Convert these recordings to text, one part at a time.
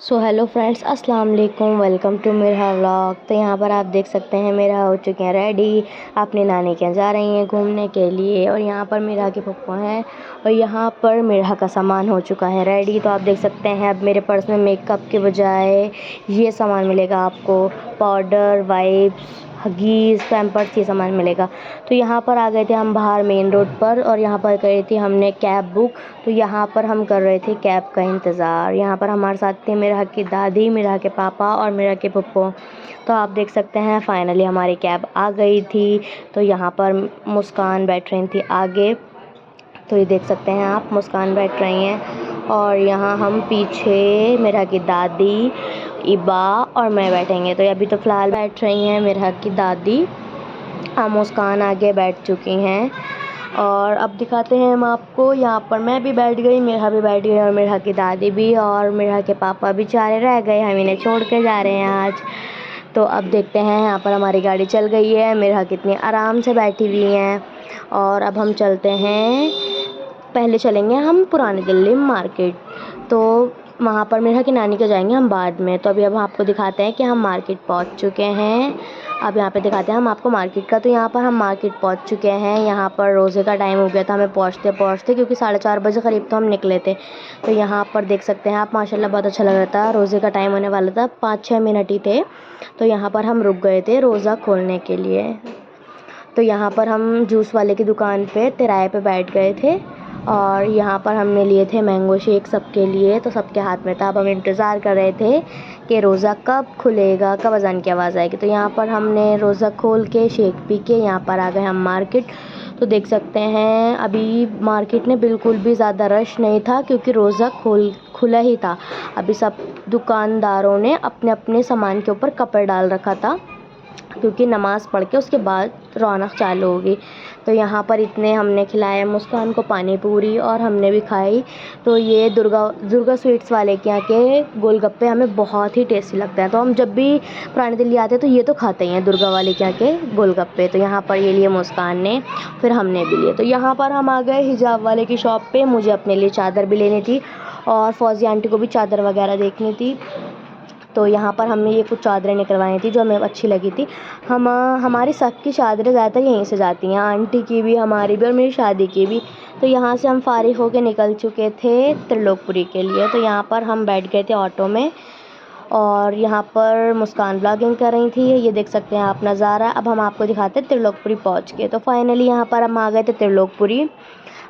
So hello friends, अस्सलाम वालेकुम। Welcome to मेरा व्लॉग। तो यहाँ पर आप देख सकते हैं मेरा हो चुके हैं रेडी। अपने नानी के यहाँ जा रही हैं घूमने के लिए। और यहाँ पर मेरा के पप्पा हैं और यहाँ पर मेरा का सामान हो चुका है रेडी। तो आप देख सकते हैं अब मेरे पर्स में मेकअप के बजाय ये सामान मिलेगा आपको, पाउडर, वाइप्स, हगीज़, पैम्पर्स, ये सामान मिलेगा। तो यहाँ पर आ गए थे हम बाहर मेन रोड पर और यहाँ पर करी थी हमने कैब बुक। तो यहाँ पर हम कर रहे थे कैब का इंतज़ार। यहाँ पर हमारे साथ थे मेरा की दादी, मेरा के पापा और मेरा के पप्पो। तो आप देख सकते हैं फाइनली हमारी कैब आ गई थी। तो यहाँ पर मुस्कान बैठ रही थी आगे। तो ये देख सकते हैं आप, मुस्कान बैठ रही हैं और यहाँ हम पीछे मेरा की दादी, इबा और मैं बैठेंगे। तो अभी तो फ़िलहाल बैठ रही हैं मेरा की दादी, मुस्कान आगे बैठ चुकी हैं। और अब दिखाते हैं हम आपको, यहाँ पर मैं भी बैठ गई, मेरा भी बैठ गई और मेरा की दादी भी, और मेरा के पापा बेचारे रह गए, हम इन्हें छोड़ के जा रहे हैं आज। तो अब देखते हैं, यहाँ पर हमारी गाड़ी चल गई है, मेरा कितनी आराम से बैठी हुई हैं। और अब हम चलते हैं, पहले चलेंगे हम पुरानी दिल्ली मार्केट। तो वहाँ पर मेरा की नानी के जाएंगे हम बाद में। तो अभी अब आपको दिखाते हैं कि हम मार्केट पहुँच चुके हैं। अब यहाँ पे दिखाते हैं हम आपको मार्केट का। तो यहाँ पर हम मार्केट पहुँच चुके हैं। यहाँ पर रोज़े का टाइम हो गया था हमें पहुँचते पहुँचते, क्योंकि 4:30 बजे करीब तो हम निकले थे। तो यहाँ पर देख सकते हैं आप, माशाल्लाह बहुत अच्छा लग रहा था। रोज़े का टाइम होने वाला था, 5-6 मिनट ही थे। तो यहाँ पर हम रुक गए थे रोज़ा खोलने के लिए। तो यहाँ पर हम जूस वाले की दुकान पे तिराए पे बैठ गए थे और यहाँ पर हमने लिए थे मैंगो शेक सबके लिए। तो सबके हाथ में था। अब हम इंतज़ार कर रहे थे कि रोज़ा कब खुलेगा, कब अज़ान की आवाज़ आएगी। तो यहाँ पर हमने रोज़ा खोल के शेक पी के यहाँ पर आ गए हम मार्केट। तो देख सकते हैं अभी मार्केट में बिल्कुल भी ज़्यादा रश नहीं था, क्योंकि रोज़ा खुला ही था। अभी सब दुकानदारों ने अपने अपने सामान के ऊपर कपड़ डाल रखा था, क्योंकि नमाज़ पढ़ के उसके बाद रौनक चालू होगी। तो यहाँ पर इतने हमने खिलाया मुस्कान को पानी पूरी और हमने भी खाई। तो ये दुर्गा स्वीट्स वाले के यहाँ के गोलगप्पे हमें बहुत ही टेस्टी लगते हैं। तो हम जब भी पुरानी दिल्ली आते हैं तो ये तो खाते ही हैं, दुर्गा वाले के यहाँ के गोलगप्पे। तो यहाँ पर ये लिए मुस्कान ने, फिर हमने भी लिए। तो यहाँ पर हम आ गए हिजाब वाले की शॉप पर। मुझे अपने लिए चादर भी लेनी थी और फौजी आंटी को भी चादर वगैरह देखनी थी। तो यहाँ पर हमने ये कुछ चादरें निकलवाई थी जो हमें अच्छी लगी थी। हमारी सबकी चादरें ज़्यादातर यहीं से जाती हैं, आंटी की भी, हमारी भी और मेरी शादी की भी। तो यहाँ से हम फ़ारिग होकर निकल चुके थे त्रिलोकपुरी के लिए। तो यहाँ पर हम बैठ गए थे ऑटो में और यहाँ पर मुस्कान ब्लॉगिंग कर रही थी। ये देख सकते हैं आप नज़ारा। अब हम आपको दिखाते हैं त्रिलोकपुरी पहुँच के। तो फाइनली यहाँ पर हम आ गए थे त्रिलोकपुरी,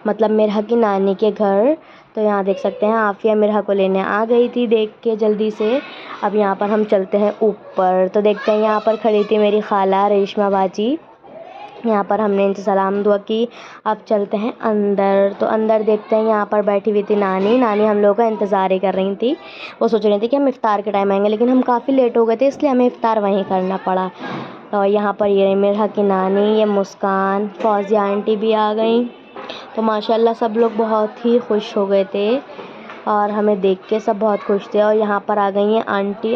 मतलब मेरा की नानी के घर। तो यहाँ देख सकते हैं आफिया मेरा को लेने आ गई थी देख के जल्दी से। अब यहाँ पर हम चलते हैं ऊपर। तो देखते हैं यहाँ पर खड़ी थी मेरी खाला रेशमा बाजी। यहाँ पर हमने इनसे सलाम दुआ की। अब चलते हैं अंदर। तो अंदर देखते हैं, यहाँ पर बैठी हुई थी नानी हम लोगों का इंतज़ार ही कर रही थी। वो सोच रही थी कि हम इफ़्तार के टाइम आएंगे, लेकिन हम काफ़ी लेट हो गए थे, इसलिए हमें इफ़्तार वहीं करना पड़ा। और यहाँ पर ये मेरा की नानी, ये मुस्कान, फौजी आंटी भी आ गई। तो माशाल्लाह सब लोग बहुत ही खुश हो गए थे और हमें देख के सब बहुत खुश थे। और यहाँ पर आ गई हैं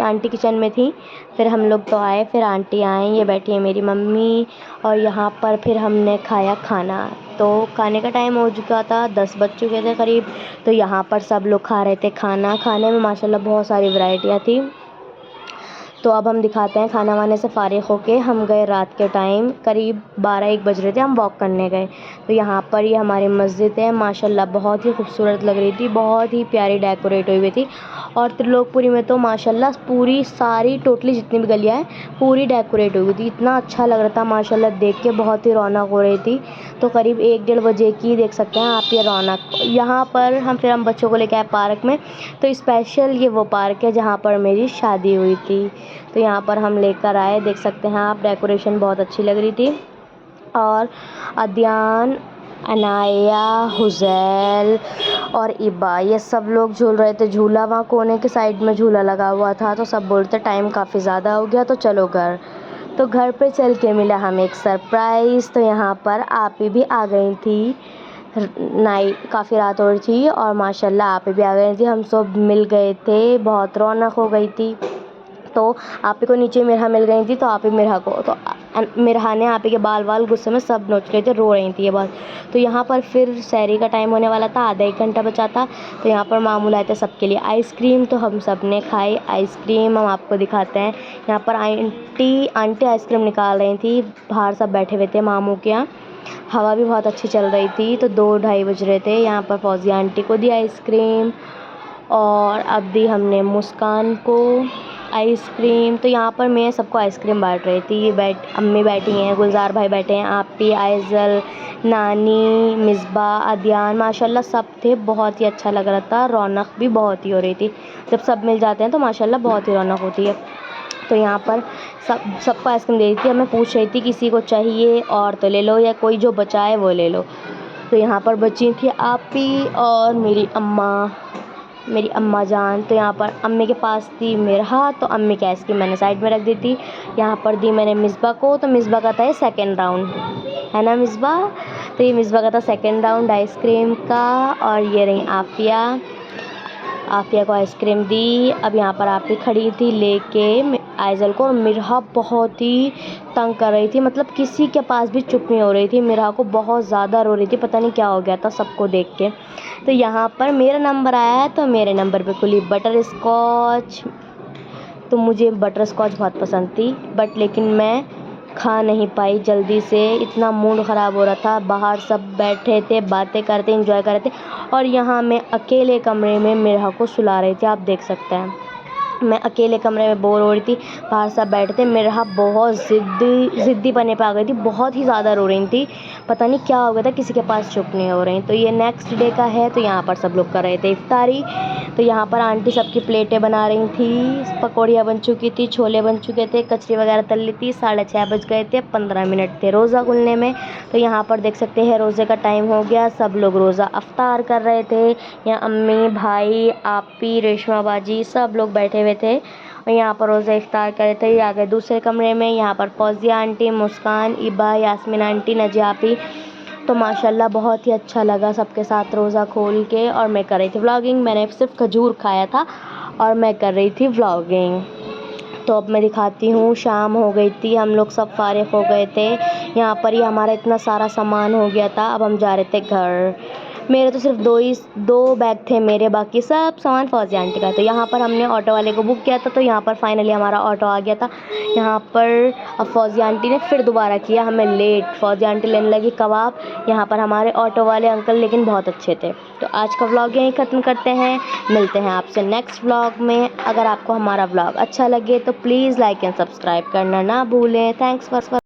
आंटी किचन में थी, फिर हम लोग तो आए, फिर आंटी आई, ये बैठी है मेरी मम्मी। और यहाँ पर फिर हमने खाया खाना। तो खाने का टाइम हो चुका था, 10 बज चुके थे करीब। तो यहाँ पर सब लोग खा रहे थे खाना। खाने में माशाल्लाह बहुत सारी वैरायटियाँ थी। तो अब हम दिखाते हैं, खाना वाने से फ़ारिग होके हम गए रात के टाइम, करीब 12-1 बज रहे थे, हम वॉक करने गए। तो यहाँ पर ये हमारी मस्जिद है, माशाल्लाह बहुत ही खूबसूरत लग रही थी, बहुत ही प्यारी डेकोरेट हुई थी। और त्रिलोकपुरी में तो माशाल्लाह पूरी सारी टोटली जितनी भी गलियाँ हैं पूरी डेकोरेट हुई थी। इतना अच्छा लग रहा था माशाल्लाह, देख के बहुत ही रौनक हो रही थी। तो करीब 1-1.5 बजे की देख सकते हैं आप ये रौनक। यहाँ पर हम बच्चों को लेकर आए पार्क में। तो स्पेशल ये वो पार्क है जहाँ पर मेरी शादी हुई थी। तो यहाँ पर हम लेकर आए, देख सकते हैं आप, डेकोरेशन बहुत अच्छी लग रही थी। और अद्यान, अनाया, हुजैल और इबा, ये सब लोग झूल रहे थे झूला। वहाँ कोने के साइड में झूला लगा हुआ था। तो सब बोलते टाइम काफ़ी ज़्यादा हो गया तो चलो घर। तो घर पे चल के मिला हमें एक सरप्राइज़। तो यहाँ पर आपी भी आ गई थी, नाइट काफ़ी रात हो रही थी और माशाल्लाह आपी भी आ गई थी। हम सब मिल गए थे, बहुत रौनक हो गई थी। तो आप ही को नीचे मेरा मिल गई थी, तो आप ही मेरा को। तो मिरहा ने आप ही के बाल गुस्से में सब नोच रहे थे, रो रही थी ये बहुत। तो यहाँ पर फिर सहरी का टाइम होने वाला था, आधा 1 घंटा बचा था। तो यहाँ पर मामू लाए थे सबके लिए आइसक्रीम, तो हम सब ने खाई आइसक्रीम। हम आपको दिखाते हैं, यहाँ पर आंटी आइसक्रीम निकाल रही थी, बाहर सब बैठे हुए थे मामू के यहाँ। हवा भी बहुत अच्छी चल रही थी। तो 2-2:30 बज रहे थे। यहाँ पर फौजिया आंटी को दी आइसक्रीम और अब दी हमने मुस्कान को आइसक्रीम। तो यहाँ पर मैं सबको आइसक्रीम बांट रही थी। अम्मी बैठी हैं, गुलजार भाई बैठे हैं, आपी, आइज़ल, नानी, मिसबा, अदियान, माशाल्लाह सब थे। बहुत ही अच्छा लग रहा था, रौनक भी बहुत ही हो रही थी। जब सब मिल जाते हैं तो माशाल्लाह बहुत ही रौनक होती है। तो यहाँ पर सबको आइसक्रीम दे रही थी। अब मैं पूछ रही थी किसी को चाहिए और तो ले लो, या कोई जो बचा है वो ले लो। तो यहाँ पर बची थी आपी और मेरी अम्मा जान। तो यहाँ पर अम्मी के पास थी मिरहा, तो अम्मी की आइसक्रीम मैंने साइड में रख दी थी। यहाँ पर दी मैंने मिसबा को, तो मिसबा का था ये 2nd राउंड, है ना मिसबा। तो ये मिसबा का था 2nd राउंड आइसक्रीम का। और ये रही आफिया को आइसक्रीम दी। अब यहाँ पर आपी खड़ी थी लेके आइज़ल को, और मिरहा बहुत ही तंग कर रही थी, मतलब किसी के पास भी चुप नहीं हो रही थी। मिरहा को बहुत ज़्यादा रो रही थी, पता नहीं क्या हो गया था सबको देख के। तो यहाँ पर मेरा नंबर आया है, तो मेरे नंबर पे खुली बटर स्कॉच। तो मुझे बटर स्कॉच बहुत पसंद थी, बट लेकिन मैं खा नहीं पाई जल्दी से, इतना मूड ख़राब हो रहा था। बाहर सब बैठे थे, बातें करते, एंजॉय कर रहे थे, और यहाँ मैं अकेले कमरे में मिरहा को सुला रही थी। आप देख सकते हैं, मैं अकेले कमरे में बोर हो रही थी, बाहर सब बैठे थे। मिरहा बहुत ज़िद्दी पने पे आ गई थी, बहुत ही ज़्यादा रो रही थी, पता नहीं क्या हो गया था, किसी के पास चुप नहीं हो रही। तो ये नेक्स्ट डे का है। तो यहाँ पर सब लोग कर रहे थे इफ्तारी। तो यहाँ पर आंटी सबकी प्लेटें बना रही थी, पकौड़ियाँ बन चुकी थी, छोले बन चुके थे, कचरी वगैरह तल ली थी। 6:30 बज गए थे, 15 मिनट थे रोज़ा खुलने में। तो यहाँ पर देख सकते हैं रोज़े का टाइम हो गया, सब लोग रोज़ा अफ्तार कर रहे थे। यहाँ अम्मी, भाई, आपी, रेशमा बाजी सब लोग बैठे हुए थे, और यहाँ पर रोज़ा इफ्तार कर रहे थे। ये आ गए दूसरे कमरे में। यहाँ पर फौजिया आंटी, मुस्कान, इबा, यास्मीन आंटी, नजिया आपी। तो माशाल्लाह बहुत ही अच्छा लगा सबके साथ रोज़ा खोल के। और मैं कर रही थी व्लॉगिंग, मैंने सिर्फ खजूर खाया था और मैं कर रही थी व्लॉगिंग। तो अब मैं दिखाती हूँ, शाम हो गई थी, हम लोग सब फारिग हो गए थे। यहाँ पर ही हमारा इतना सारा सामान हो गया था। अब हम जा रहे थे घर। मेरे तो सिर्फ 2 बैग थे मेरे, बाकी सब सामान फौजिया आंटी का। तो यहाँ पर हमने ऑटो वाले को बुक किया था, तो यहाँ पर फाइनली हमारा ऑटो आ गया था। यहाँ पर अब फौजिया आंटी ने फिर दोबारा किया हमें लेट। फौजिया आंटी लेने लगी कबाब, यहाँ पर हमारे ऑटो वाले अंकल लेकिन बहुत अच्छे थे। तो आज का व्लॉग यहीं ख़त्म करते हैं, मिलते हैं आपसे नेक्स्ट व्लॉग में। अगर आपको हमारा व्लॉग अच्छा लगे तो प्लीज़ लाइक एंड सब्सक्राइब करना ना भूलें। Thanks for